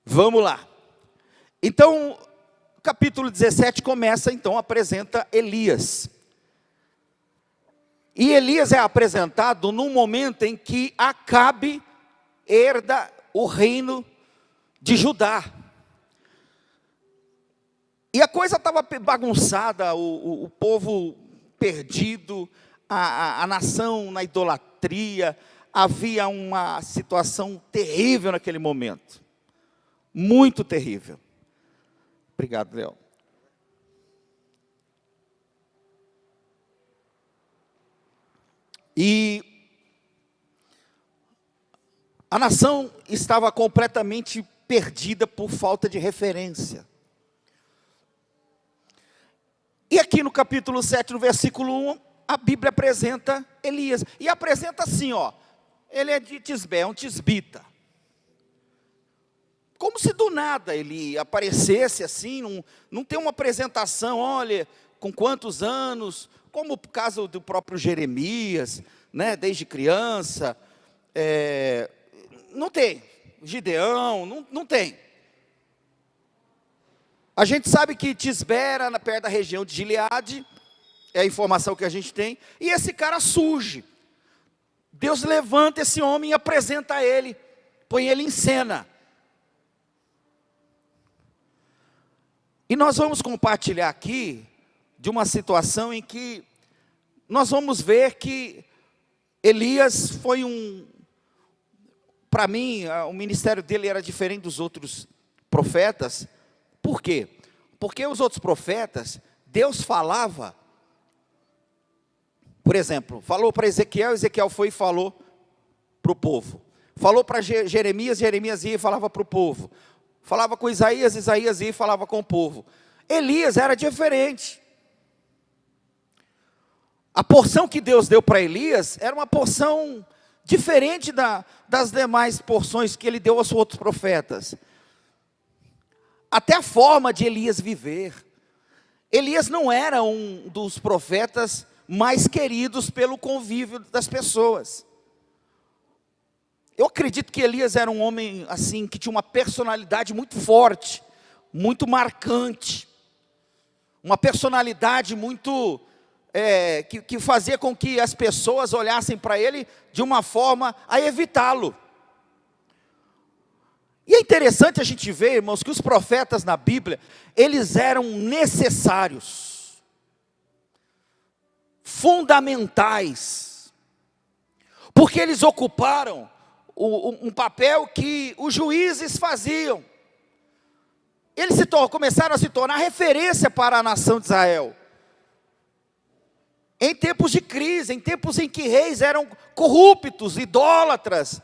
Vamos lá. Então, o capítulo 17 começa, então, apresenta Elias. E Elias é apresentado num momento em que Acabe herda o reino de Judá. E a coisa estava bagunçada, o povo perdido, a nação na idolatria, havia uma situação terrível naquele momento. Muito terrível. Obrigado, Léo. E a nação estava completamente perdida por falta de referência. E aqui no capítulo 7, no versículo 1, a Bíblia apresenta Elias. E apresenta assim, ó. Ele é de Tisbé, é um tisbita. Como se do nada ele aparecesse assim, não tem uma apresentação, olha, com quantos anos, como o caso do próprio Jeremias, né, desde criança, não tem, Gideão, não tem. A gente sabe que Tisbé era perto da região de Gileade, é a informação que a gente tem, e esse cara surge. Deus levanta esse homem e apresenta ele, põe ele em cena. E nós vamos compartilhar aqui de uma situação em que nós vamos ver que Elias foi para mim, o ministério dele era diferente dos outros profetas. Por quê? Porque os outros profetas, Deus falava, por exemplo, falou para Ezequiel, Ezequiel foi e falou para o povo. Falou para Jeremias, Jeremias ia e falava para o povo. Falava com Isaías, Isaías ia e falava com o povo. Elias era diferente. A porção que Deus deu para Elias era uma porção diferente das demais porções que ele deu aos outros profetas. Até a forma de Elias viver. Elias não era um dos profetas mais queridos pelo convívio das pessoas. Eu acredito que Elias era um homem assim, que tinha uma personalidade muito forte, muito marcante, uma personalidade muito, que fazia com que as pessoas olhassem para ele de uma forma a evitá-lo. E é interessante a gente ver, irmãos, que os profetas na Bíblia, eles eram necessários, fundamentais, porque eles ocuparam um papel que os juízes faziam. Eles começaram a se tornar referência para a nação de Israel. Em tempos de crise, em tempos em que reis eram corruptos, idólatras,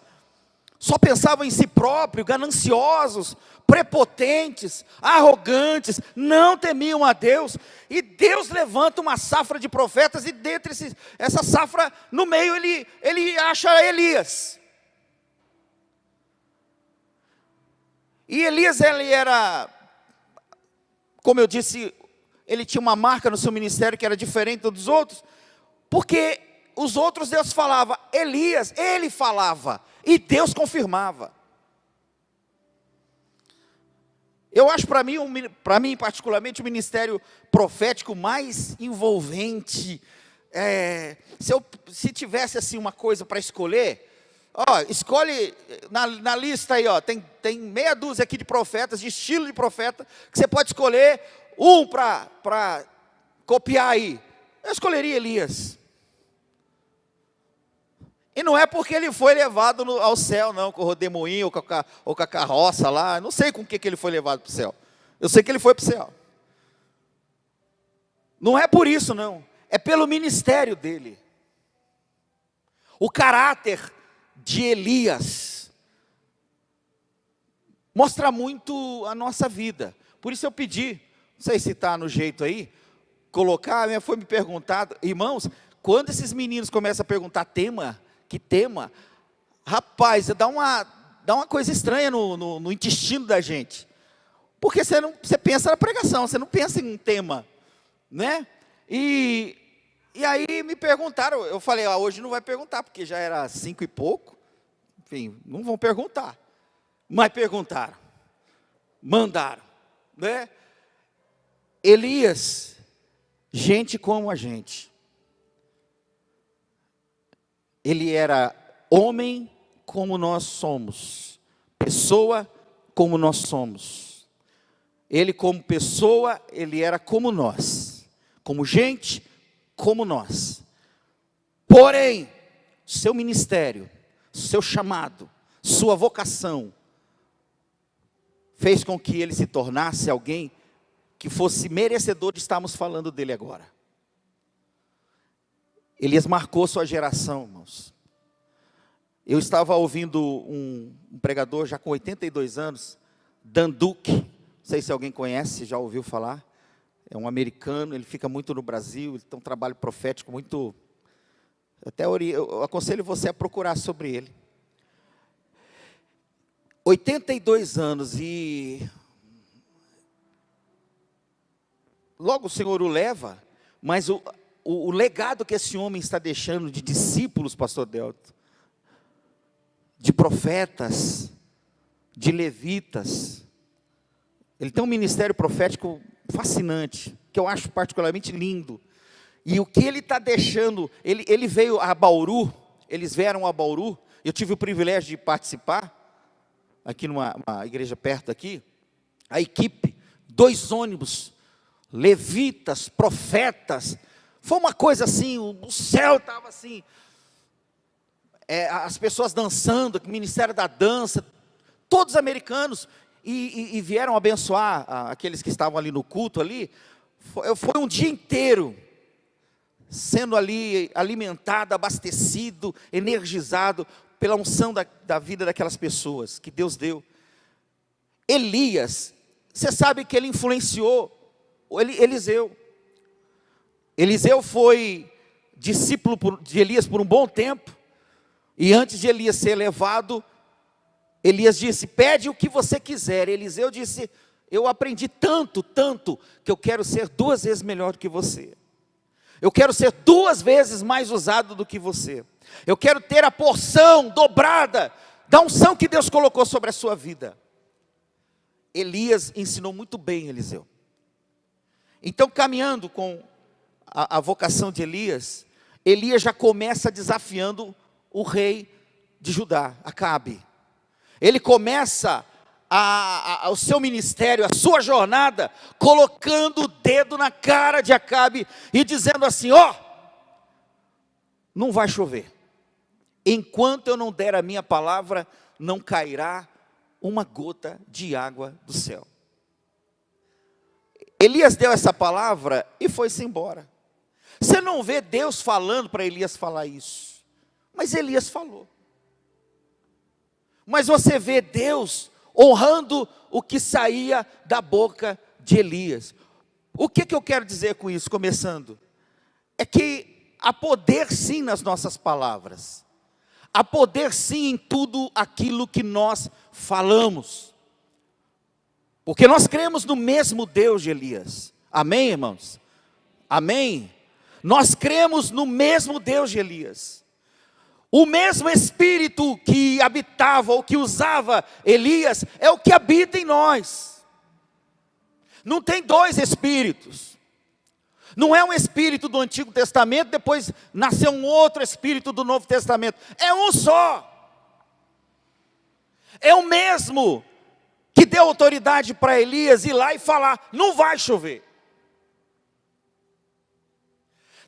só pensavam em si próprios, gananciosos, prepotentes, arrogantes, não temiam a Deus. E Deus levanta uma safra de profetas, e dentre essa safra, no meio, ele acha Elias. E Elias, ele era, como eu disse, ele tinha uma marca no seu ministério que era diferente dos outros, porque os outros Deus falava, Elias, ele falava, e Deus confirmava. Eu acho para mim particularmente, o ministério profético mais envolvente, se tivesse assim uma coisa para escolher, escolhe na lista aí, tem meia dúzia aqui de profetas, de estilo de profeta, que você pode escolher um para copiar aí. Eu escolheria Elias. E não é porque ele foi levado ao céu, não, com o rodemoinho, ou com a carroça lá, não sei com o que ele foi levado para o céu. Eu sei que ele foi para o céu. Não é por isso, não. É pelo ministério dele. O caráter de Elias mostra muito a nossa vida. Por isso eu pedi, não sei se está no jeito aí, foi me perguntado, irmãos, quando esses meninos começam a perguntar que tema, rapaz, dá uma coisa estranha no intestino da gente, porque você pensa na pregação, você não pensa em um tema, né? E aí me perguntaram, eu falei, hoje não vai perguntar, porque já era 5 e pouco, enfim, não vão perguntar, mas perguntaram. mandaram, né? Elias, gente como a gente. Ele era homem como nós somos, pessoa como nós somos. Ele como pessoa, ele era como nós, como gente, como nós. Porém, seu ministério, seu chamado, sua vocação, fez com que ele se tornasse alguém que fosse merecedor de estarmos falando dele agora. Elias marcou sua geração, irmãos. Eu estava ouvindo um pregador já com 82 anos, Dan Duke, não sei se alguém conhece, já ouviu falar. É um americano, ele fica muito no Brasil, ele tem um trabalho profético muito... eu aconselho você a procurar sobre ele. 82 anos e... logo o Senhor o leva, mas o legado que esse homem está deixando de discípulos, pastor Delto, de profetas, de levitas, ele tem um ministério profético fascinante, que eu acho particularmente lindo, e o que ele está deixando, ele veio a Bauru, eles vieram a Bauru, eu tive o privilégio de participar, aqui numa igreja perto aqui, a equipe, 2 ônibus, levitas, profetas, foi uma coisa assim, o céu estava assim, as pessoas dançando, o ministério da dança, todos americanos, e vieram abençoar aqueles que estavam ali no culto ali. Foi um dia inteiro sendo ali alimentado, abastecido, energizado pela unção da vida daquelas pessoas que Deus deu. Elias, você sabe que ele influenciou Eliseu. Eliseu foi discípulo de Elias por um bom tempo, e antes de Elias ser levado, Elias disse: pede o que você quiser. Eliseu disse: eu aprendi tanto, que eu quero ser 2 vezes melhor do que você. Eu quero ser 2 vezes mais usado do que você. Eu quero ter a porção dobrada da unção que Deus colocou sobre a sua vida. Elias ensinou muito bem Eliseu. Então, caminhando com a vocação de Elias, Elias já começa desafiando o rei de Judá, Acabe. Ele começa o seu ministério, a sua jornada, colocando o dedo na cara de Acabe e dizendo assim: ó, não vai chover. Enquanto eu não der a minha palavra, não cairá uma gota de água do céu. Elias deu essa palavra e foi-se embora. Você não vê Deus falando para Elias falar isso, mas Elias falou. Mas você vê Deus honrando o que saía da boca de Elias. O que eu quero dizer com isso, começando? É que há poder sim nas nossas palavras. Há poder sim em tudo aquilo que nós falamos. Porque nós cremos no mesmo Deus de Elias. Amém, irmãos? Amém? Nós cremos no mesmo Deus de Elias. O mesmo Espírito que habitava ou que usava Elias é o que habita em nós. Não tem 2 espíritos. Não é um espírito do Antigo Testamento, depois nasceu um outro espírito do Novo Testamento. É um só. É o mesmo que deu autoridade para Elias ir lá e falar: não vai chover.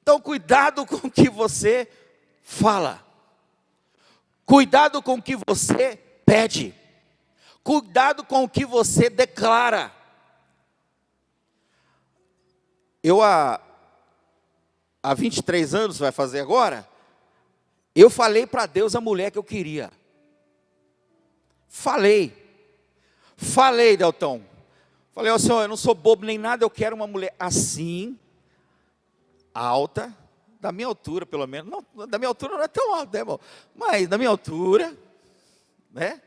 Então, cuidado com o que você fala. Cuidado com o que você pede. Cuidado com o que você declara. Eu há 23 anos, vai fazer agora, eu falei para Deus a mulher que eu queria. Falei, Deltão. Falei: ó Senhor, eu não sou bobo nem nada, eu quero uma mulher assim, alta, da minha altura pelo menos. Não, da minha altura não é tão alta, né, irmão? Mas da minha altura, né?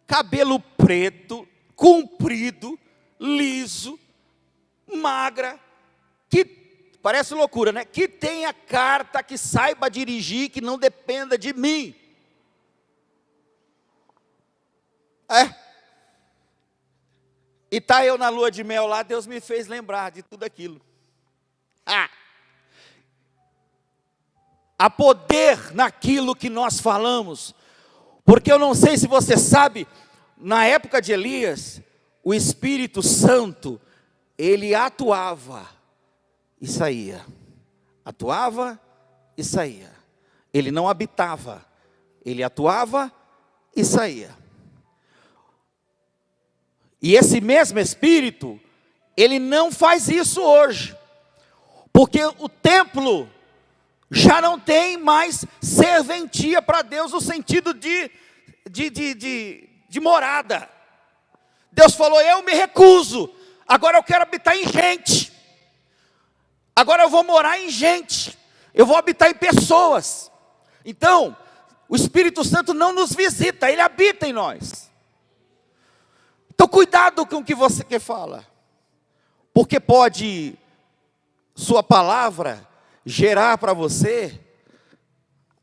Cabelo preto, comprido, liso, magra, que parece loucura, né? Que tenha carta, que saiba dirigir, que não dependa de mim. E tá eu na lua de mel lá, Deus me fez lembrar de tudo aquilo. Há poder naquilo que nós falamos. Porque eu não sei se você sabe, na época de Elias, o Espírito Santo, ele atuava e saía. Atuava e saía. Ele não habitava, ele atuava e saía. E esse mesmo Espírito, ele não faz isso hoje. Porque o templo já não tem mais serventia para Deus no sentido de morada. Deus falou, eu me recuso, agora eu quero habitar em gente. Agora eu vou morar em gente, eu vou habitar em pessoas. Então, o Espírito Santo não nos visita, ele habita em nós. Então cuidado com o que você quer falar, porque pode sua palavra gerar para você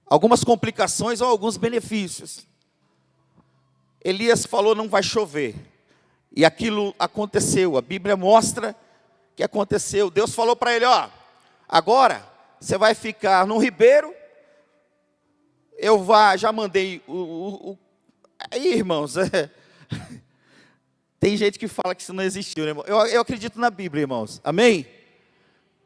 algumas complicações ou alguns benefícios. Elias falou, não vai chover, e aquilo aconteceu, a Bíblia mostra que aconteceu. Deus falou para ele, agora você vai ficar no ribeiro, já mandei aí, irmãos, tem gente que fala que isso não existiu, né, irmão? Eu acredito na Bíblia, irmãos, amém?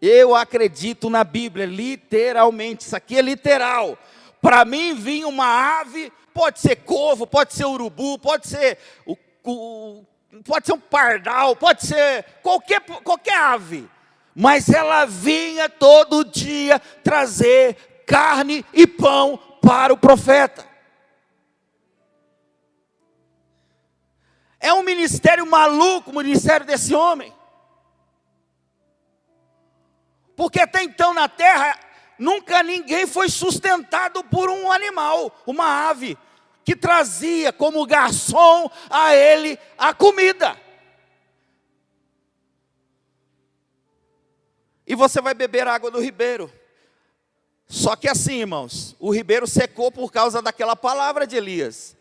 Eu acredito na Bíblia, literalmente, isso aqui é literal. Para mim vinha uma ave, pode ser corvo, pode ser urubu, pode ser um pardal, pode ser qualquer ave. Mas ela vinha todo dia trazer carne e pão para o profeta. É um ministério maluco, o ministério desse homem. Porque até então na terra, nunca ninguém foi sustentado por um animal, uma ave, que trazia como garçom a ele a comida. E você vai beber água do ribeiro. Só que assim, irmãos, o ribeiro secou por causa daquela palavra de Elias.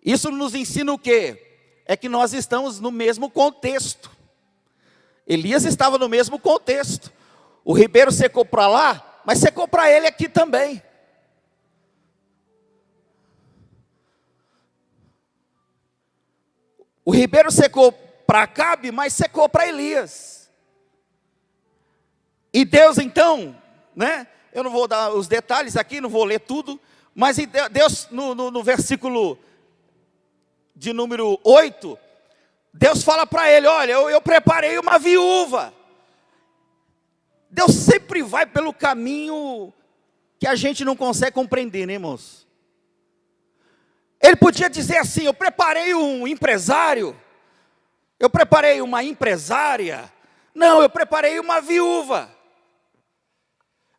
Isso nos ensina o quê? É que nós estamos no mesmo contexto. Elias estava no mesmo contexto. O ribeiro secou para lá, mas secou para ele aqui também. O ribeiro secou para Acabe, mas secou para Elias. E Deus então, né? Eu não vou dar os detalhes aqui, não vou ler tudo, mas Deus no versículo de número 8, Deus fala para ele, olha, eu preparei uma viúva. Deus sempre vai pelo caminho que a gente não consegue compreender, né, irmãos? Ele podia dizer assim, eu preparei um empresário, eu preparei uma empresária. Não, eu preparei uma viúva.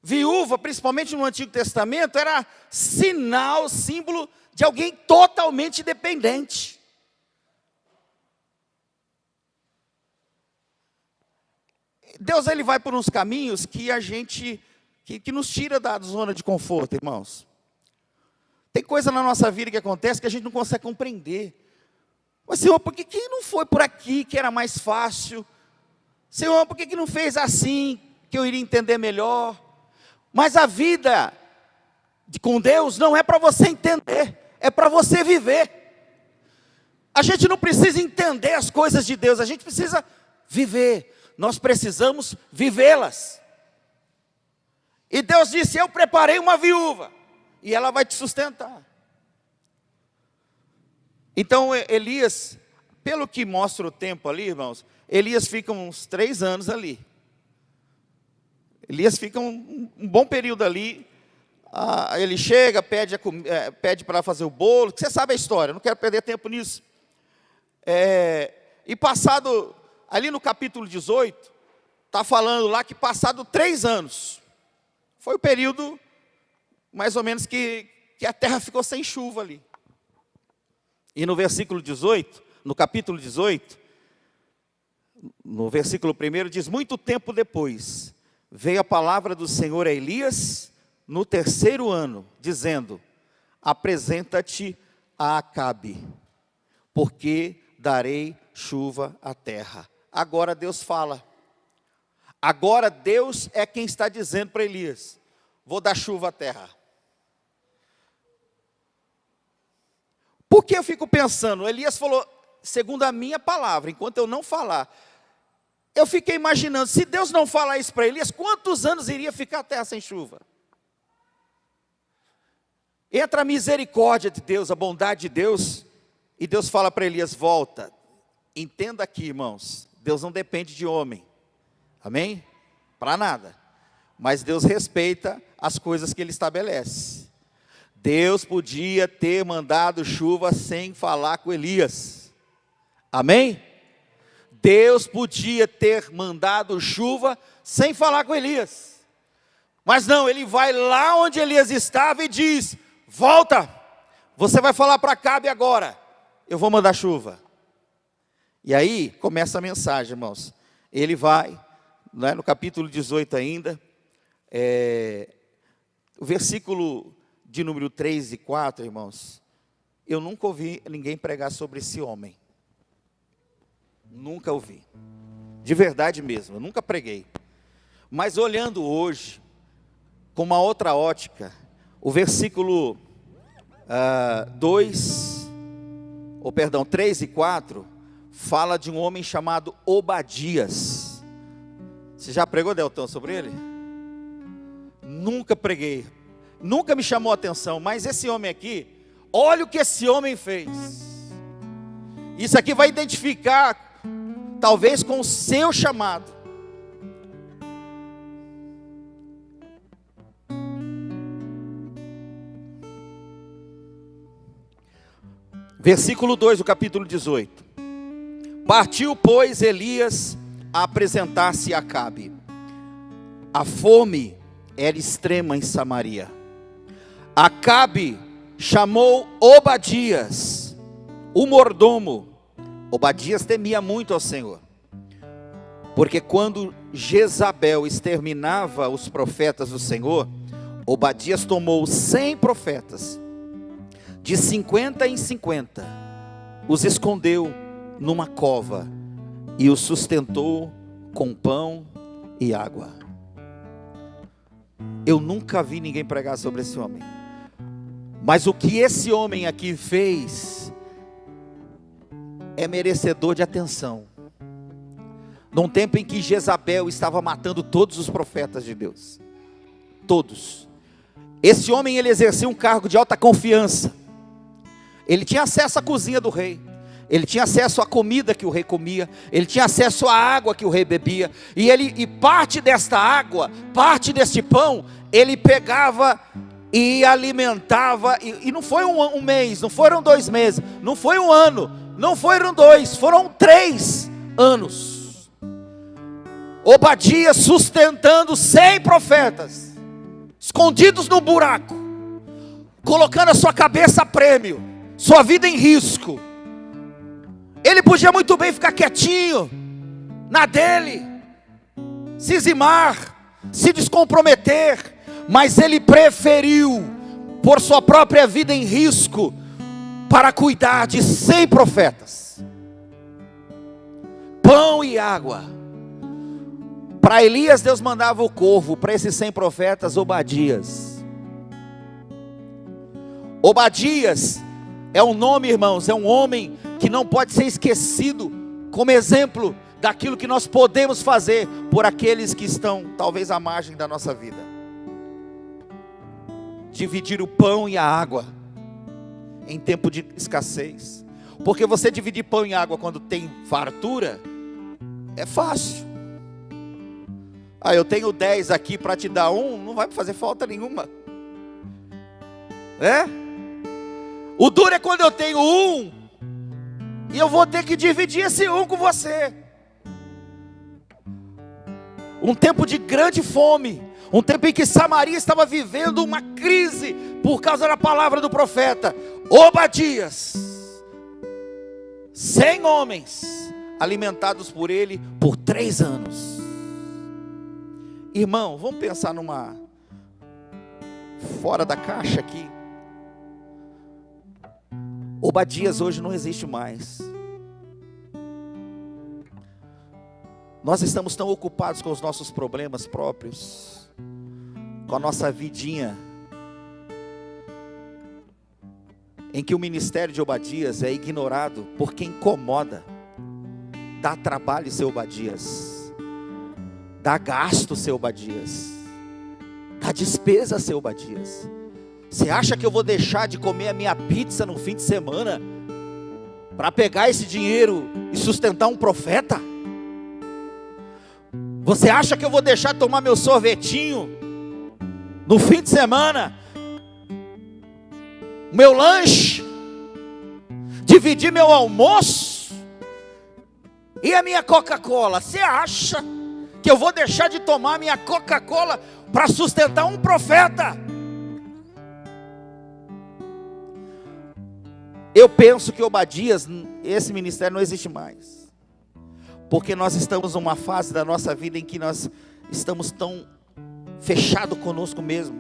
Viúva, principalmente no Antigo Testamento, era sinal, símbolo de alguém totalmente dependente. Deus, ele vai por uns caminhos que a gente, que nos tira da zona de conforto, irmãos. Tem coisa na nossa vida que acontece que a gente não consegue compreender. Mas, Senhor, por que não foi por aqui que era mais fácil? Senhor, por que não fez assim, que eu iria entender melhor? Mas a vida com Deus não é para você entender, é para você viver. A gente não precisa entender as coisas de Deus, a gente precisa viver. Nós precisamos vivê-las. E Deus disse, eu preparei uma viúva, e ela vai te sustentar. Então Elias, pelo que mostra o tempo ali, irmãos, Elias fica uns 3 anos ali. Elias fica um bom período ali. Ele chega, pede para fazer o bolo. Você sabe a história, não quero perder tempo nisso. E passado, ali no capítulo 18, está falando lá que passado 3 anos, foi o período mais ou menos que a terra ficou sem chuva ali. E no versículo 18, no capítulo 18, no versículo 1 diz, muito tempo depois, veio a palavra do Senhor a Elias, no 3º ano, dizendo, apresenta-te a Acabe, porque darei chuva à terra. Agora Deus fala. Agora Deus é quem está dizendo para Elias: vou dar chuva à terra. Por que eu fico pensando? Elias falou, segundo a minha palavra, enquanto eu não falar. Eu fiquei imaginando, se Deus não falar isso para Elias, quantos anos iria ficar a terra sem chuva? Entra a misericórdia de Deus, a bondade de Deus, e Deus fala para Elias: volta. Entenda aqui, irmãos, Deus não depende de homem, amém? Para nada, mas Deus respeita as coisas que Ele estabelece. Deus podia ter mandado chuva sem falar com Elias, amém? Deus podia ter mandado chuva sem falar com Elias, mas não, Ele vai lá onde Elias estava e diz: volta, você vai falar para Acabe agora, eu vou mandar chuva. E aí começa a mensagem, irmãos. Ele vai, no capítulo 18 ainda, o versículo de número 3 e 4, irmãos, eu nunca ouvi ninguém pregar sobre esse homem. Nunca ouvi. De verdade mesmo, eu nunca preguei. Mas olhando hoje, com uma outra ótica, o versículo 3 e 4, fala de um homem chamado Obadias. Você já pregou, Delton, sobre ele? Nunca preguei. Nunca me chamou a atenção, mas esse homem aqui, olha o que esse homem fez. Isso aqui vai identificar, talvez, com o seu chamado. Versículo 2 do capítulo 18. Partiu, pois, Elias a apresentar-se a Acabe. A fome era extrema em Samaria. Acabe chamou Obadias, o mordomo. Obadias temia muito ao Senhor, porque quando Jezabel exterminava os profetas do Senhor, Obadias tomou 100 profetas, de 50 em 50, os escondeu numa cova e os sustentou com pão e água. Eu nunca vi ninguém pregar sobre esse homem, mas o que esse homem aqui fez é merecedor de atenção. Num tempo em que Jezabel estava matando todos os profetas de Deus, todos, esse homem, ele exercia um cargo de alta confiança. Ele tinha acesso à cozinha do rei, ele tinha acesso à comida que o rei comia, ele tinha acesso à água que o rei bebia, e parte desta água, parte deste pão, ele pegava e alimentava, e não foi um mês, não foram 2 meses, não foi um ano, não foram 2, foram 3 anos. Obadias sustentando 100 profetas, escondidos no buraco, colocando a sua cabeça a prêmio, sua vida em risco. Ele podia muito bem ficar quietinho, na dele, se zimar, se descomprometer, mas ele preferiu pôr sua própria vida em risco, para cuidar de 100 profetas, pão e água. Para Elias Deus mandava o corvo, para esses 100 profetas, Obadias. Obadias é um nome, irmãos, é um homem que não pode ser esquecido, como exemplo daquilo que nós podemos fazer por aqueles que estão talvez à margem da nossa vida. Dividir o pão e a água em tempo de escassez, porque você dividir pão e água quando tem fartura, é fácil. Eu tenho 10 aqui para te dar um, não vai fazer falta nenhuma, O duro é quando eu tenho um, e eu vou ter que dividir esse um com você. Um tempo de grande fome, um tempo em que Samaria estava vivendo uma crise, por causa da palavra do profeta. Obadias, 100 homens, alimentados por ele por 3 anos. Irmão, vamos pensar fora da caixa aqui. Obadias hoje não existe mais. Nós estamos tão ocupados com os nossos problemas próprios, com a nossa vidinha, em que o ministério de Obadias é ignorado por quem incomoda. Dá trabalho ser Obadias, dá gasto ser Obadias, dá despesa ser Obadias. Você acha que eu vou deixar de comer a minha pizza no fim de semana para pegar esse dinheiro e sustentar um profeta? Você acha que eu vou deixar de tomar meu sorvetinho no fim de semana, meu lanche, dividir meu almoço e a minha Coca-Cola? Você acha que eu vou deixar de tomar minha Coca-Cola para sustentar um profeta? Eu penso que Obadias, esse ministério não existe mais, porque nós estamos numa fase da nossa vida em que nós estamos tão fechados conosco mesmo,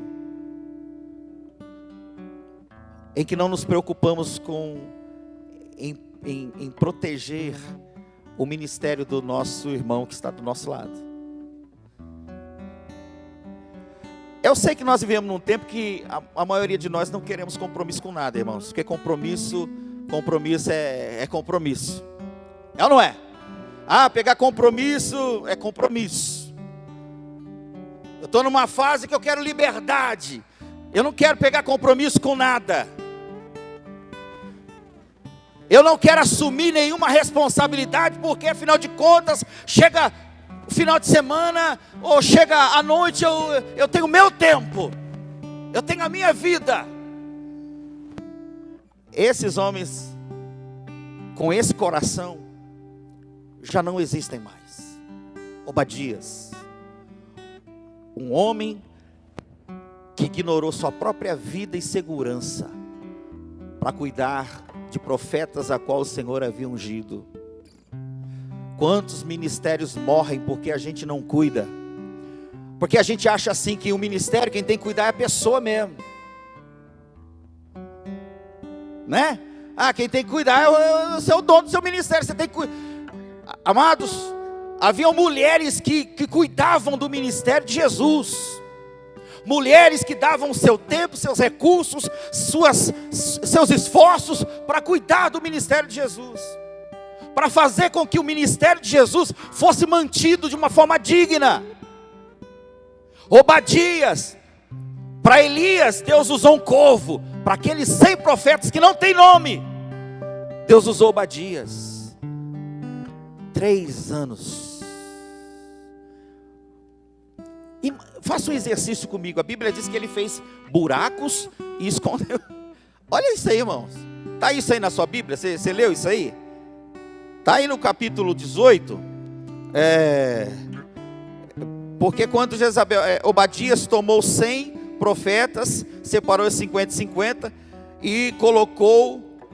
em que não nos preocupamos em proteger o ministério do nosso irmão que está do nosso lado. Eu sei que nós vivemos num tempo que a maioria de nós não queremos compromisso com nada, irmãos, porque compromisso é compromisso. É ou não é? Pegar compromisso é compromisso. Eu estou numa fase que eu quero liberdade. Eu não quero pegar compromisso com nada. Eu não quero assumir nenhuma responsabilidade, porque afinal de contas, chega o final de semana, ou chega a noite, eu tenho meu tempo, eu tenho a minha vida. Esses homens, com esse coração, já não existem mais. Obadias, um homem que ignorou sua própria vida e segurança, para cuidar de profetas a qual o Senhor havia ungido. Quantos ministérios morrem porque a gente não cuida? Porque a gente acha assim que o ministério, quem tem que cuidar é a pessoa mesmo, né? Quem tem que cuidar é o dono do seu ministério. Você tem que cuidar. Amados, haviam mulheres que cuidavam do ministério de Jesus. Mulheres que davam seu tempo, seus recursos, seus esforços para cuidar do ministério de Jesus, para fazer com que o ministério de Jesus fosse mantido de uma forma digna. Obadias, para Elias, Deus usou um corvo. Para aqueles 100 profetas que não tem nome, Deus usou Obadias. 3 anos. E faça um exercício comigo. A Bíblia diz que ele fez buracos e escondeu. Olha isso aí, irmãos. Está isso aí na sua Bíblia? Você leu isso aí? Está aí no capítulo 18. Porque quando Obadias tomou 100 profetas, separou 50 e 50 e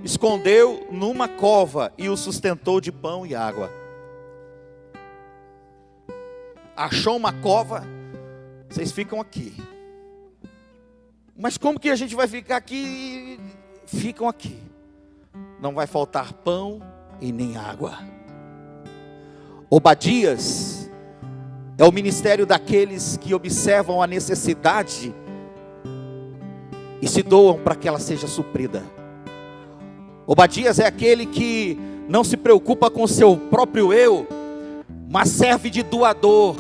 escondeu numa cova e o sustentou de pão e água. Achou uma cova, vocês ficam aqui. Mas como que a gente vai ficar aqui? Ficam aqui. Não vai faltar pão e nem água. Obadias é o ministério daqueles que observam a necessidade e se doam para que ela seja suprida. Obadias é aquele que não se preocupa com o seu próprio eu, mas serve de doador.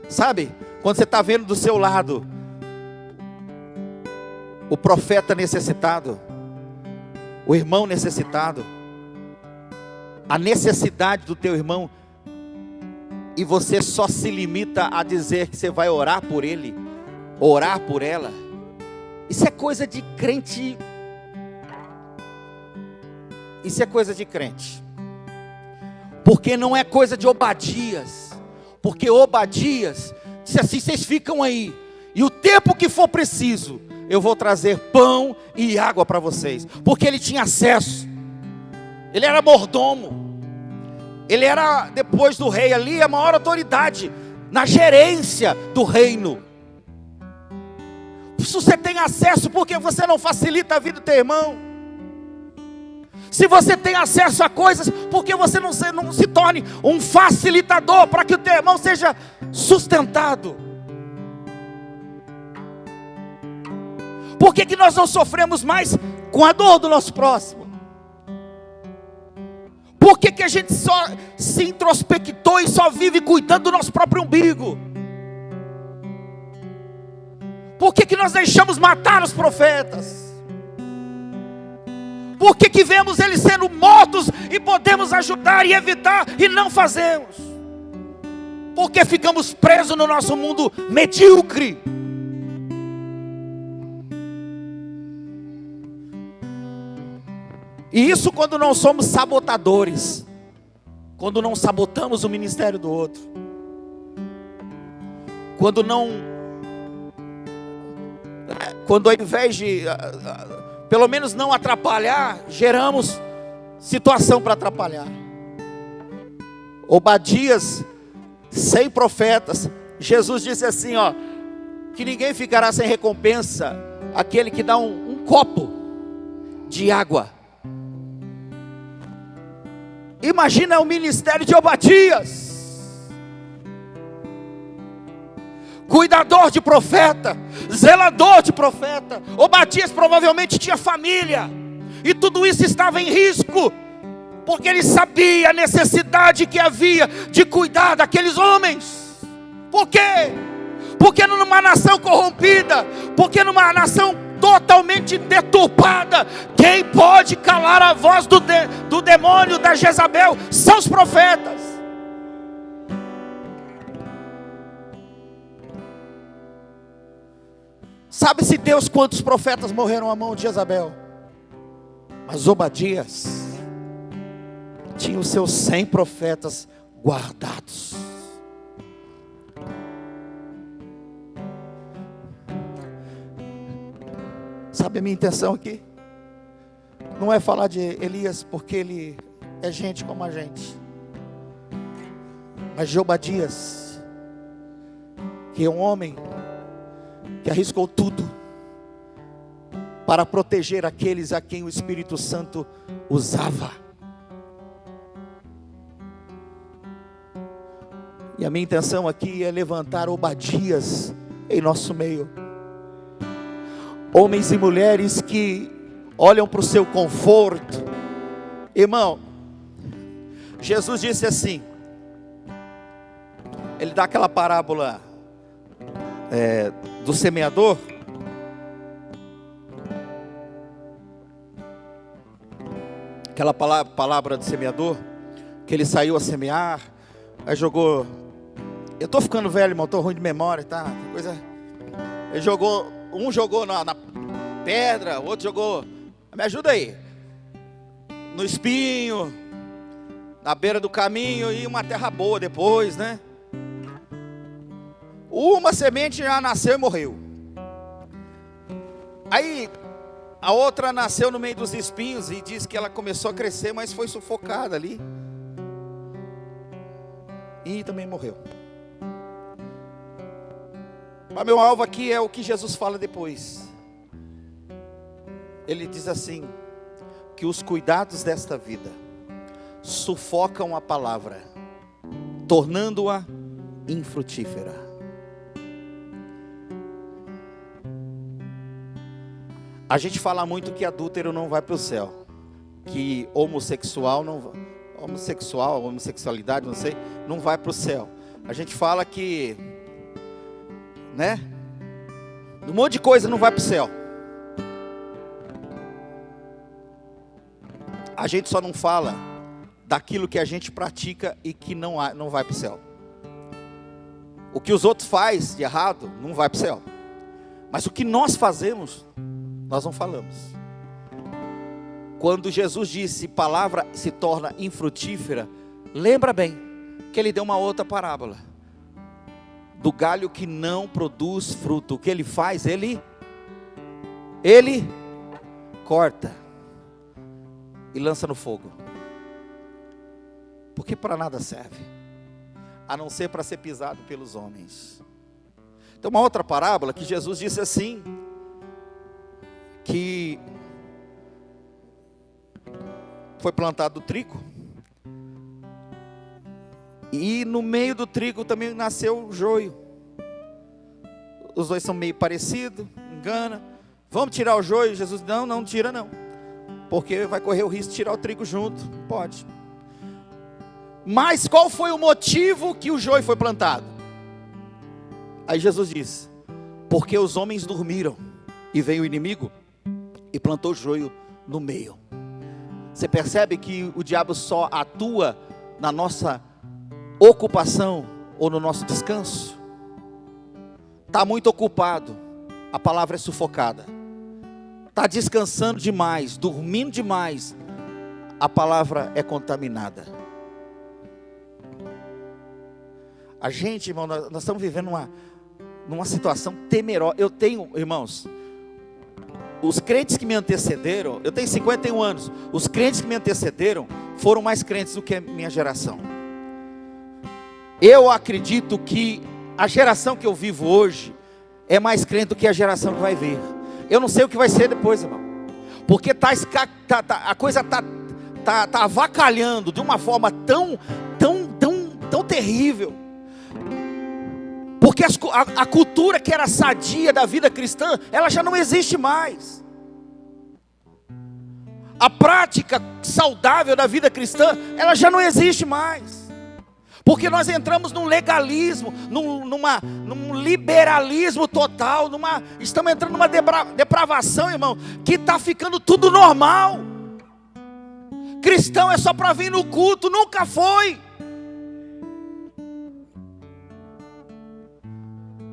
Sabe? Quando você está vendo do seu lado o profeta necessitado, o irmão necessitado, a necessidade do teu irmão, e você só se limita a dizer que você vai orar por ele, orar por ela. Isso é coisa de crente. Isso é coisa de crente. Porque não é coisa de Obadias. Porque Obadias disse assim: vocês ficam aí, e o tempo que for preciso, eu vou trazer pão e água para vocês. Porque ele tinha acesso. Ele era mordomo. Ele era, depois do rei ali, a maior autoridade na gerência do reino. Se você tem acesso, por que você não facilita a vida do teu irmão? Se você tem acesso a coisas, por que você não se torne um facilitador para que o teu irmão seja sustentado? Por que nós não sofremos mais com a dor do nosso próximo? Por que a gente só se introspectou e só vive cuidando do nosso próprio umbigo? Por que nós deixamos matar os profetas? Por que vemos eles sendo mortos e podemos ajudar e evitar e não fazemos? Por que ficamos presos no nosso mundo medíocre? E isso quando não somos sabotadores, quando não sabotamos o ministério do outro, quando ao invés de, pelo menos não atrapalhar, geramos situação para atrapalhar. Obadias, 100 profetas, Jesus disse assim, que ninguém ficará sem recompensa, aquele que dá um copo de água. Imagina o ministério de Obadias, cuidador de profeta, zelador de profeta. Obadias provavelmente tinha família, e tudo isso estava em risco, porque ele sabia a necessidade que havia de cuidar daqueles homens. Por quê? Porque numa nação corrompida, porque numa nação totalmente deturpada, quem pode calar a voz do demônio, da Jezabel, são os profetas. Sabe-se Deus quantos profetas morreram à mão de Jezabel? Mas Obadias tinha os seus 100 profetas guardados. Sabe a minha intenção aqui? Não é falar de Elias porque ele é gente como a gente, mas de Obadias, que é um homem que arriscou tudo para proteger aqueles a quem o Espírito Santo usava. E a minha intenção aqui é levantar Obadias em nosso meio. Homens e mulheres que olham para o seu conforto. Irmão, Jesus disse assim, ele dá aquela parábola do semeador. Aquela palavra do semeador, que ele saiu a semear, aí jogou. Eu estou ficando velho, irmão, estou ruim de memória, tá? Ele jogou. Um jogou na pedra, o outro jogou, me ajuda aí, no espinho, na beira do caminho, e uma terra boa depois, né? Uma semente já nasceu e morreu. Aí a outra nasceu no meio dos espinhos e diz que ela começou a crescer, mas foi sufocada ali e também morreu. Mas meu alvo aqui é o que Jesus fala depois. Ele diz assim, que os cuidados desta vida sufocam a palavra, tornando-a infrutífera. A gente fala muito que adúltero não vai para o céu, que homossexualidade, não sei, não vai para o céu. A gente fala que, né, um monte de coisa não vai para o céu. A gente só não fala daquilo que a gente pratica e que não vai para o céu. O que os outros fazem de errado não vai para o céu, mas o que nós fazemos, nós não falamos. Quando Jesus disse, palavra se torna infrutífera, lembra bem, que ele deu uma outra parábola, do galho que não produz fruto. O que ele faz? Ele corta e lança no fogo, porque para nada serve, a não ser para ser pisado pelos homens. Tem uma outra parábola que Jesus disse assim, que foi plantado o trigo. E no meio do trigo também nasceu o joio. Os dois são meio parecidos, engana. Vamos tirar o joio? Jesus, não tira não. Porque vai correr o risco de tirar o trigo junto. Pode. Mas qual foi o motivo que o joio foi plantado? Aí Jesus disse: porque os homens dormiram, e veio o inimigo e plantou o joio no meio. Você percebe que o diabo só atua na nossa ocupação ou no nosso descanso? Está muito ocupado, a palavra é sufocada. Está descansando demais, dormindo demais, a palavra é contaminada. A gente, irmão, nós estamos vivendo numa situação temerosa. Eu tenho, irmãos, os crentes que me antecederam, eu tenho 51 anos, os crentes que me antecederam foram mais crentes do que a minha geração. Eu acredito que a geração que eu vivo hoje é mais crente do que a geração que vai vir. Eu não sei o que vai ser depois, irmão, porque a coisa está avacalhando de uma forma tão terrível. Porque a cultura que era sadia da vida cristã, ela já não existe mais. A prática saudável da vida cristã, ela já não existe mais. Porque nós entramos num legalismo, num liberalismo total, estamos entrando numa depravação, irmão, que está ficando tudo normal. Cristão é só para vir no culto, nunca foi.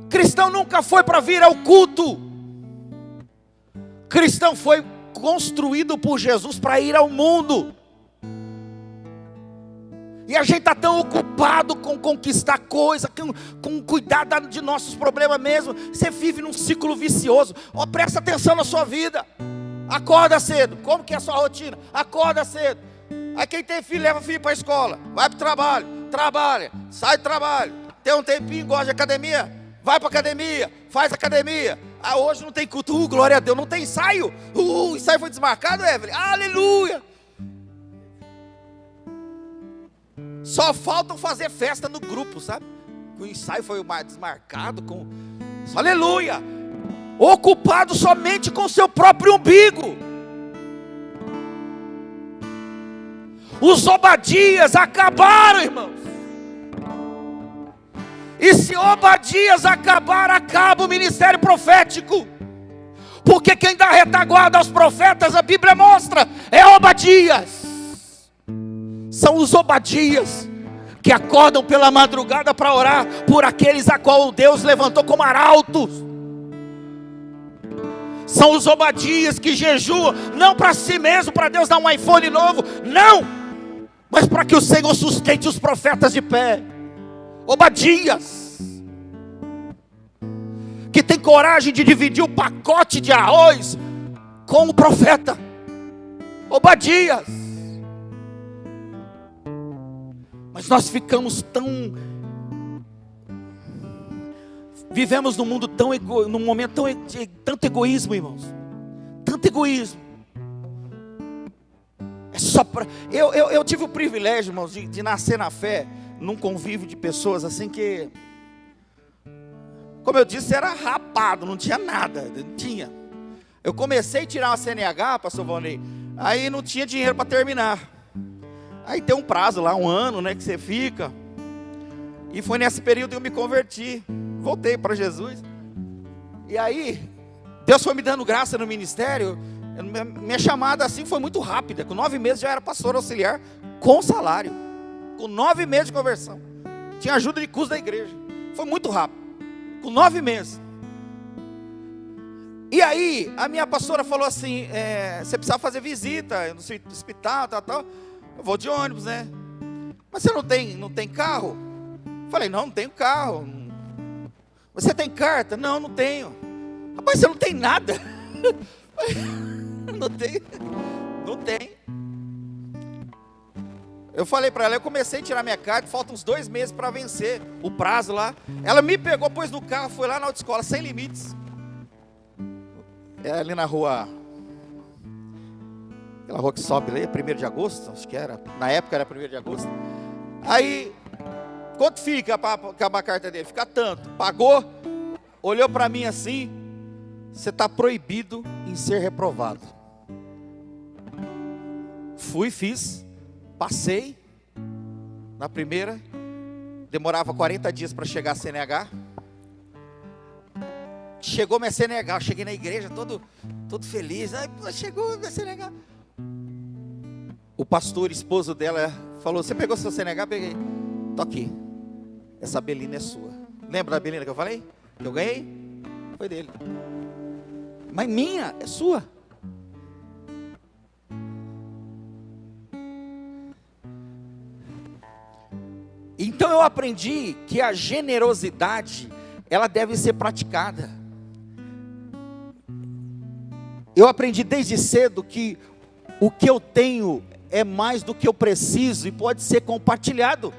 Cristão nunca foi para vir ao culto. Cristão foi construído por Jesus para ir ao mundo. E a gente está tão ocupado com conquistar coisa, com cuidar de nossos problemas mesmo. Você vive num ciclo vicioso. Presta atenção na sua vida. Acorda cedo. Como que é a sua rotina? Acorda cedo. Aí quem tem filho, leva filho para a escola. Vai para o trabalho. Trabalha. Sai do trabalho. Tem um tempinho, gosta de academia. Vai para academia, faz academia. Hoje não tem culto, glória a Deus, não tem ensaio. O ensaio foi desmarcado, Evelyn, aleluia. Só faltam fazer festa no grupo, sabe? O ensaio foi mais desmarcado, aleluia. Ocupado somente com seu próprio umbigo. Os Obadias acabaram, irmãos. E se Obadias acabar, acaba o ministério profético. Porque quem dá retaguarda aos profetas, a Bíblia mostra, é Obadias. São os Obadias que acordam pela madrugada para orar por aqueles a qual Deus levantou como arautos. São os Obadias que jejuam, não para si mesmo, para Deus dar um iPhone novo, não, mas para que o Senhor sustente os profetas de pé. Obadias, que tem coragem de dividir o pacote de arroz com o profeta. Obadias. Mas nós ficamos vivemos num mundo num momento tanto egoísmo, irmãos, tanto egoísmo. É só para eu tive o privilégio, irmãos, de nascer na fé, num convívio de pessoas assim que, como eu disse, era rapado, não tinha nada, não tinha. Eu comecei a tirar uma CNH, pastor Valnei, aí não tinha dinheiro para terminar. Aí tem um prazo lá, 1 ano, né, que você fica. E foi nesse período que eu me converti, voltei para Jesus. E aí, Deus foi me dando graça no ministério. Minha chamada assim foi muito rápida, com 9 meses já era pastor auxiliar, com salário. Com 9 meses de conversão. Tinha ajuda de custo da igreja. Foi muito rápido. Com 9 meses. E aí, a minha pastora falou assim, você precisa fazer visita no hospital, tal. Eu vou de ônibus, né? Mas você não tem carro? Falei, não tenho carro. Você tem carta? Não tenho. Rapaz, você não tem nada? Não tem. Eu falei para ela, eu comecei a tirar minha carta, faltam uns 2 meses para vencer o prazo lá. Ela me pegou, pôs no carro, foi lá na autoescola, Sem Limites. É ali na rua, aquela rua que sobe ali, 1º de agosto, acho que era, na época era 1º de agosto. Aí, quanto fica para acabar a carta dele? Fica tanto. Pagou, olhou para mim assim: você está proibido em ser reprovado. Fui, fiz, passei na primeira, demorava 40 dias para chegar a CNH. Chegou minha CNH, eu cheguei na igreja todo feliz. Aí, chegou minha CNH. O pastor, esposo dela, falou: você pegou seu CNH? Peguei. Tô aqui. Essa Belina é sua. Lembra da Belina que eu falei? Que eu ganhei? Foi dele. Mas minha é sua. Então eu aprendi que a generosidade, ela deve ser praticada. Eu aprendi desde cedo que o que eu tenho é mais do que eu preciso e pode ser compartilhado.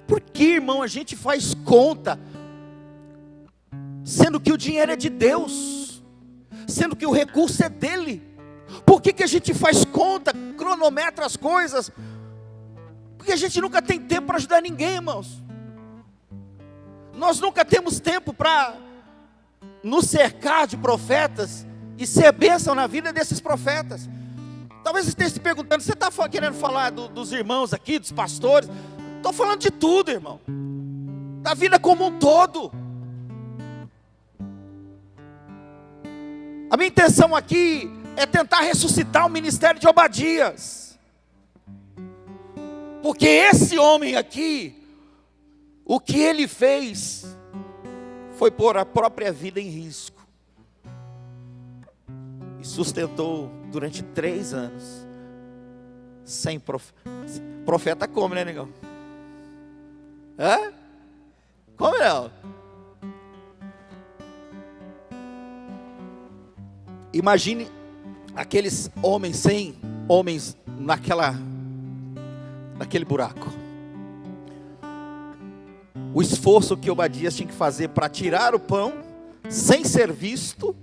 Por que, irmão, a gente faz conta, sendo que o dinheiro é de Deus, sendo que o recurso é dele? Por que a gente faz conta, cronometra as coisas? Porque a gente nunca tem tempo para ajudar ninguém, irmãos. Nós nunca temos tempo para nos cercar de profetas e ser bênção na vida desses profetas. Talvez você esteja se perguntando: você está querendo falar dos irmãos aqui, dos pastores? Estou falando de tudo, irmão, da vida como um todo. A minha intenção aqui é tentar ressuscitar o ministério de Obadias, porque esse homem aqui, o que ele fez foi pôr a própria vida em risco, e sustentou durante 3 anos, sem profeta come, né, negão? Hã? Come não? Imagine aqueles homens, 100 homens naquele buraco. O esforço que Obadias tinha que fazer para tirar o pão sem ser visto,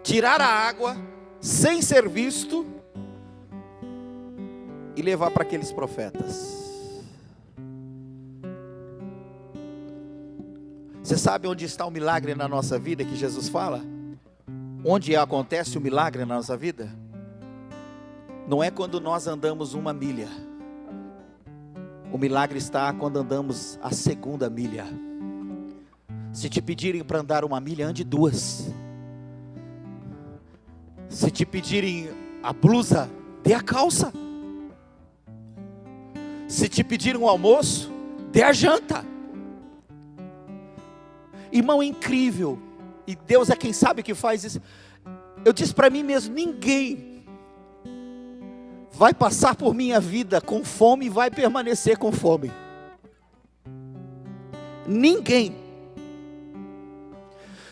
tirar a água sem ser visto e levar para aqueles profetas. Você sabe onde está o milagre na nossa vida que Jesus fala? Onde acontece o milagre na nossa vida? Não é quando nós andamos 1 milha. O milagre está quando andamos a 2ª milha. Se te pedirem para andar 1 milha, ande 2. Se te pedirem a blusa, dê a calça. Se te pedirem um almoço, dê a janta. Irmão, é incrível. E Deus é quem sabe que faz isso. Eu disse para mim mesmo: ninguém vai passar por minha vida com fome e vai permanecer com fome. Ninguém.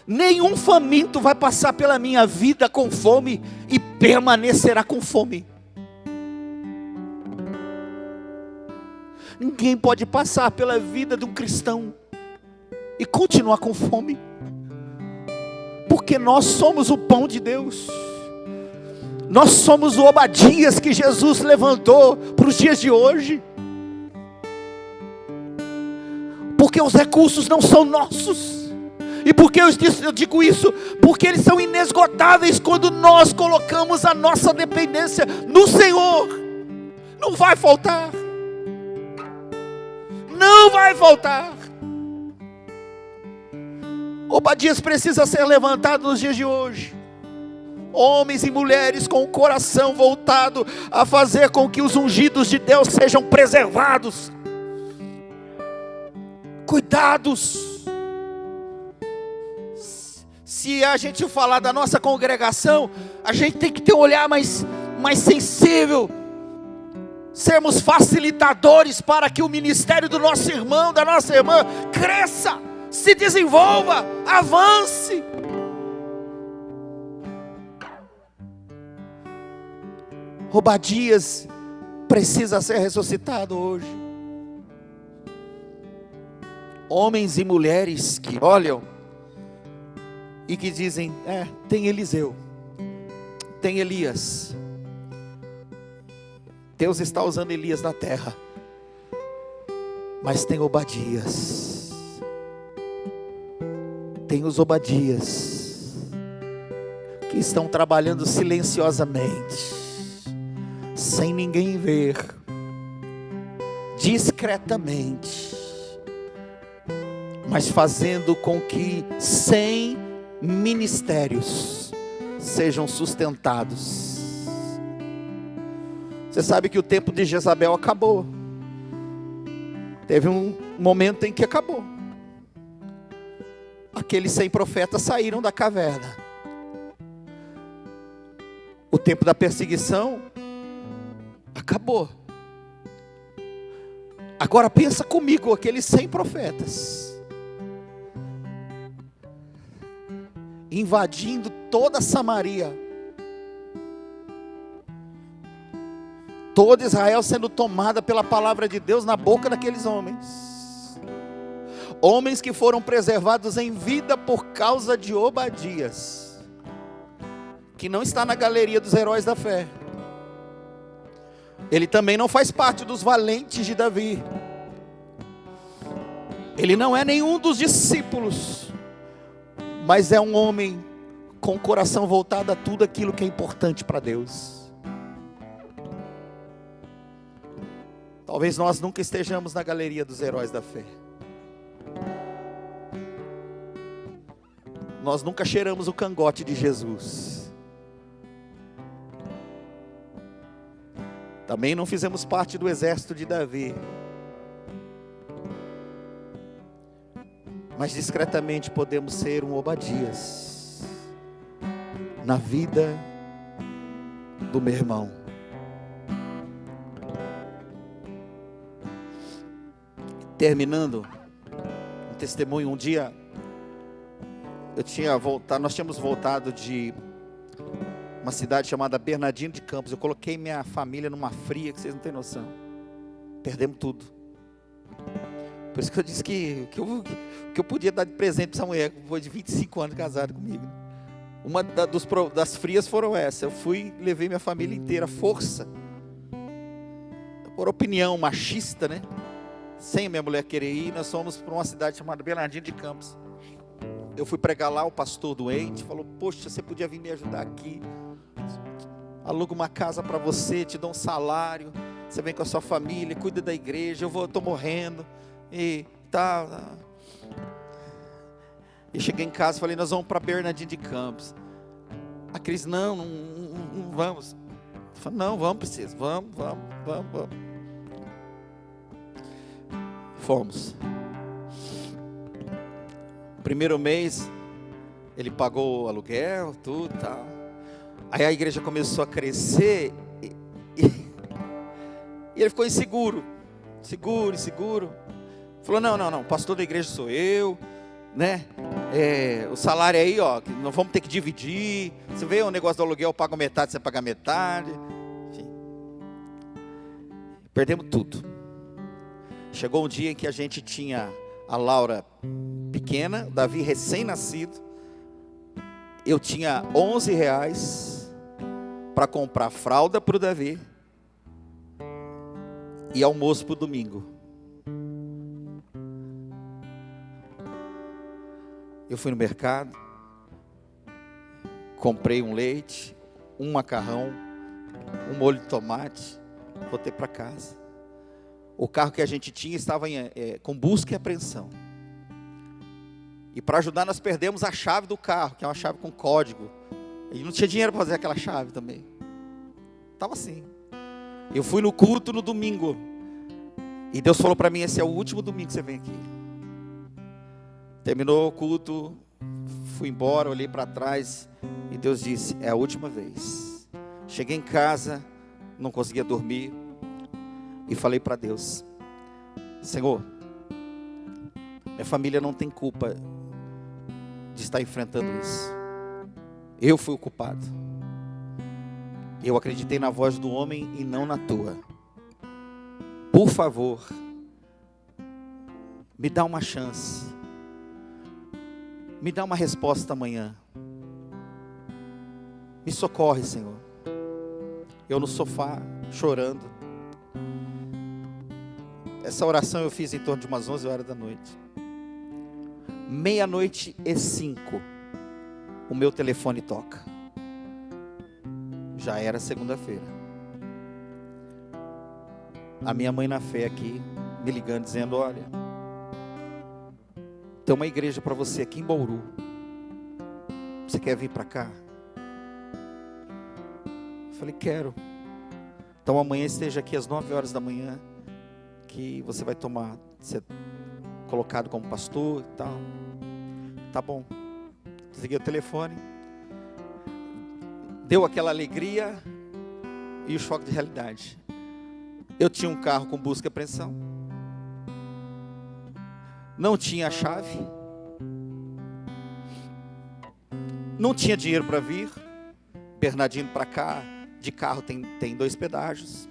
Nenhum faminto vai passar pela minha vida com fome e permanecerá com fome. Ninguém pode passar pela vida de um cristão e continuar com fome, porque nós somos o pão de Deus. Nós somos o Obadias que Jesus levantou para os dias de hoje. Porque os recursos não são nossos. E por que eu digo isso? Porque eles são inesgotáveis quando nós colocamos a nossa dependência no Senhor. Não vai faltar. Não vai faltar. Obadias precisa ser levantado nos dias de hoje. Homens e mulheres com o coração voltado a fazer com que os ungidos de Deus sejam preservados, cuidados. Se a gente falar da nossa congregação, a gente tem que ter um olhar mais sensível, sermos facilitadores para que o ministério do nosso irmão, da nossa irmã, cresça, se desenvolva, avance. Obadias precisa ser ressuscitado hoje. Homens e mulheres que olham e que dizem, tem Eliseu, tem Elias. Deus está usando Elias na terra, mas tem Obadias. Tem os Obadias que estão trabalhando silenciosamente, sem ninguém ver, discretamente, mas fazendo com que 100 ministérios sejam sustentados. Você sabe que o tempo de Jezabel acabou. Teve um momento em que acabou. Aqueles 100 profetas saíram da caverna. O tempo da perseguição acabou. Agora pensa comigo, aqueles 100 profetas invadindo toda Samaria, toda Israel sendo tomada pela palavra de Deus na boca daqueles homens. Homens que foram preservados em vida por causa de Obadias, que não está na galeria dos heróis da fé. Ele também não faz parte dos valentes de Davi. Ele não é nenhum dos discípulos, mas é um homem com o coração voltado a tudo aquilo que é importante para Deus. Talvez nós nunca estejamos na galeria dos heróis da fé. Nós nunca cheiramos o cangote de Jesus. Também não fizemos parte do exército de Davi. Mas discretamente podemos ser um Obadias na vida do meu irmão. Terminando um testemunho, um dia nós tínhamos voltado de uma cidade chamada Bernardino de Campos. Eu coloquei minha família numa fria que vocês não têm noção. Perdemos tudo. Por isso que eu disse que eu podia dar de presente para essa mulher, que foi de 25 anos casada comigo. Uma das frias foram essa. Eu levei minha família inteira, força, por opinião machista, né? Sem a minha mulher querer ir, nós fomos para uma cidade chamada Bernardino de Campos. Eu fui pregar lá, o pastor doente falou, poxa, você podia vir me ajudar aqui, alugo uma casa para você, te dou um salário, você vem com a sua família, cuida da igreja, estou morrendo, e tá. E cheguei em casa e falei, nós vamos para Bernardino de Campos. A Cris, não vamos. Eu falei, não, vamos, Princesa, vamos. Fomos. Primeiro mês, ele pagou o aluguel, tudo e tal. Aí a igreja começou a crescer e ele ficou inseguro. Seguro. Falou, não, o pastor da igreja sou eu, né? O salário aí, ó, nós vamos ter que dividir. Você vê o negócio do aluguel, eu pago metade, você paga metade. Enfim. Perdemos tudo. Chegou um dia em que a gente tinha a Laura pequena, Davi recém-nascido. Eu tinha R$11 para comprar fralda para o Davi e almoço para o domingo. Eu fui no mercado, comprei um leite, um macarrão, um molho de tomate, voltei para casa. O carro que a gente tinha estava com busca e apreensão. E para ajudar nós perdemos a chave do carro, que é uma chave com código. E não tinha dinheiro para fazer aquela chave também. Estava assim. Eu fui no culto no domingo. E Deus falou para mim, esse é o último domingo que você vem aqui. Terminou o culto, fui embora, olhei para trás. E Deus disse, é a última vez. Cheguei em casa, não conseguia dormir. E falei para Deus, Senhor, minha família não tem culpa de estar enfrentando isso. Eu fui o culpado. Eu acreditei na voz do homem e não na tua. Por favor, me dá uma chance. Me dá uma resposta amanhã. Me socorre, Senhor. Eu no sofá, chorando. Essa oração eu fiz em torno de umas 11 horas da noite. 00:05, o meu telefone toca. Já era segunda-feira. A minha mãe na fé aqui, me ligando, dizendo: olha, tem uma igreja para você aqui em Bauru. Você quer vir para cá? Eu falei: quero. Então amanhã esteja aqui às 9 horas da manhã, que você vai ser colocado como pastor e tal. Tá bom. Desliguei o telefone. Deu aquela alegria e o choque de realidade. Eu tinha um carro com busca e apreensão. Não tinha a chave. Não tinha dinheiro para vir. Bernardino para cá, de carro tem 2 pedágios.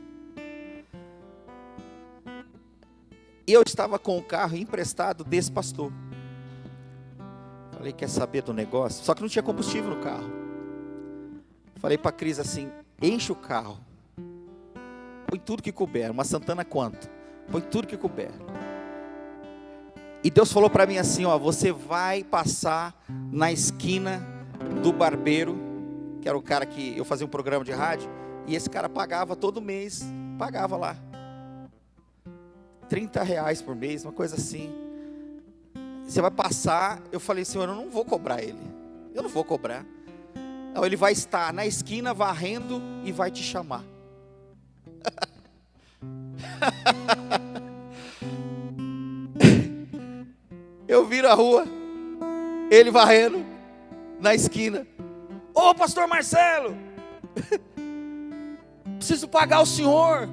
E eu estava com o carro emprestado desse pastor. Falei: quer saber do negócio? Só que não tinha combustível no carro. Falei para a Cris assim: enche o carro. Põe tudo que couber. Uma Santana quanto? Põe tudo que couber. E Deus falou para mim assim: ó, você vai passar na esquina do barbeiro, que era o cara que eu fazia um programa de rádio, e esse cara pagava todo mês, pagava lá R$30 por mês, uma coisa assim. Você vai passar. Eu falei: Senhor, eu não vou cobrar ele. Eu não vou cobrar. Então, ele vai estar na esquina varrendo e vai te chamar. Eu viro a rua, ele varrendo na esquina. Ô, pastor Marcelo, preciso pagar o senhor.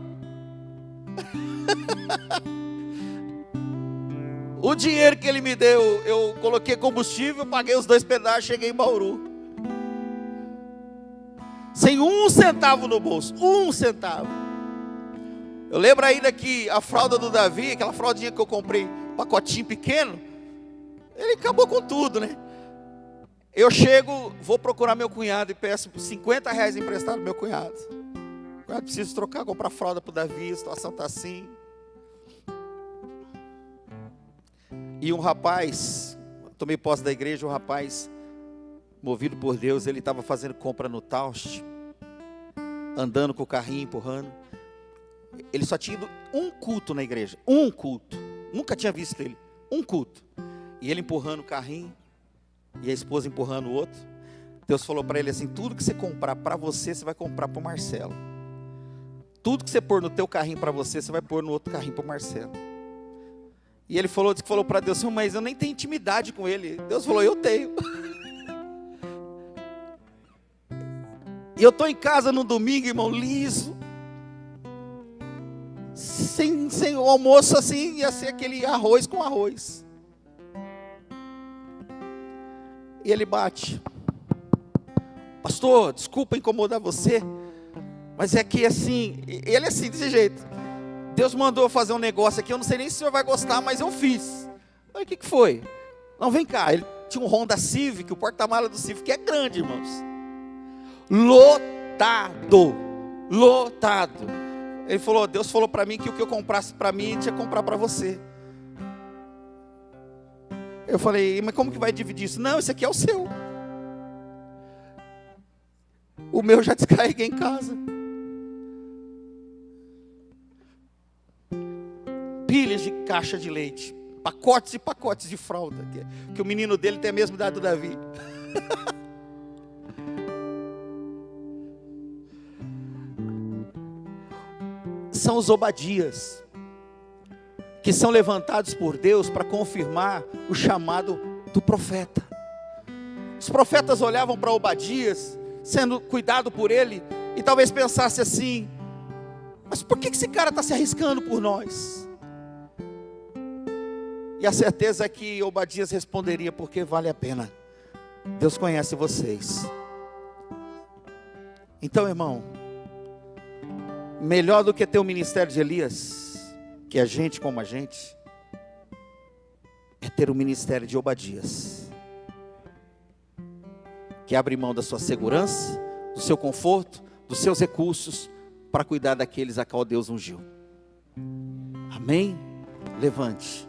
O dinheiro que ele me deu, eu coloquei combustível, paguei os 2 pedágios, cheguei em Bauru. Sem 1 centavo no bolso, 1 centavo. Eu lembro ainda que a fralda do Davi, aquela fraldinha que eu comprei, pacotinho pequeno, ele acabou com tudo, né? Eu chego, vou procurar meu cunhado e peço R$50 emprestado ao meu cunhado. O cunhado precisa trocar, comprar fralda para o Davi, a situação está assim. E um rapaz, tomei posse da igreja, um rapaz, movido por Deus, ele estava fazendo compra no Taust, andando com o carrinho, empurrando. Ele só tinha ido um culto na igreja, um culto, nunca tinha visto ele, um culto. E ele empurrando o carrinho, e a esposa empurrando o outro. Deus falou para ele assim: tudo que você comprar para você, você vai comprar para o Marcelo. Tudo que você pôr no teu carrinho para você, você vai pôr no outro carrinho para o Marcelo. E ele falou para Deus: mas eu nem tenho intimidade com ele. Deus falou: eu tenho. E eu estou em casa no domingo, irmão, liso. Sem o almoço assim, ia ser aquele arroz com arroz. E ele bate: pastor, desculpa incomodar você, mas é que assim, ele é assim, desse jeito. Deus mandou eu fazer um negócio aqui, eu não sei nem se o senhor vai gostar, mas eu fiz. Aí o que foi? Não, vem cá. Ele tinha um Honda Civic, o porta-mala do Civic é grande, irmãos. Lotado. Ele falou: Deus falou para mim que o que eu comprasse para mim, tinha que comprar para você. Eu falei: mas como que vai dividir isso? Não, esse aqui é o seu. O meu já descarreguei em casa. Pilhas de caixa de leite, pacotes e pacotes de fralda, que o menino dele tem a mesma idade do Davi. São os Obadias, que são levantados por Deus para confirmar o chamado do profeta. Os profetas olhavam para Obadias, sendo cuidado por ele, e talvez pensasse assim: mas por que esse cara está se arriscando por nós? E a certeza é que Obadias responderia: porque vale a pena. Deus conhece vocês. Então, irmão, melhor do que ter o ministério de Elias, que é gente como a gente, é ter o ministério de Obadias. que abre mão da sua segurança, do seu conforto, dos seus recursos, para cuidar daqueles a qual Deus ungiu. Amém? Levante.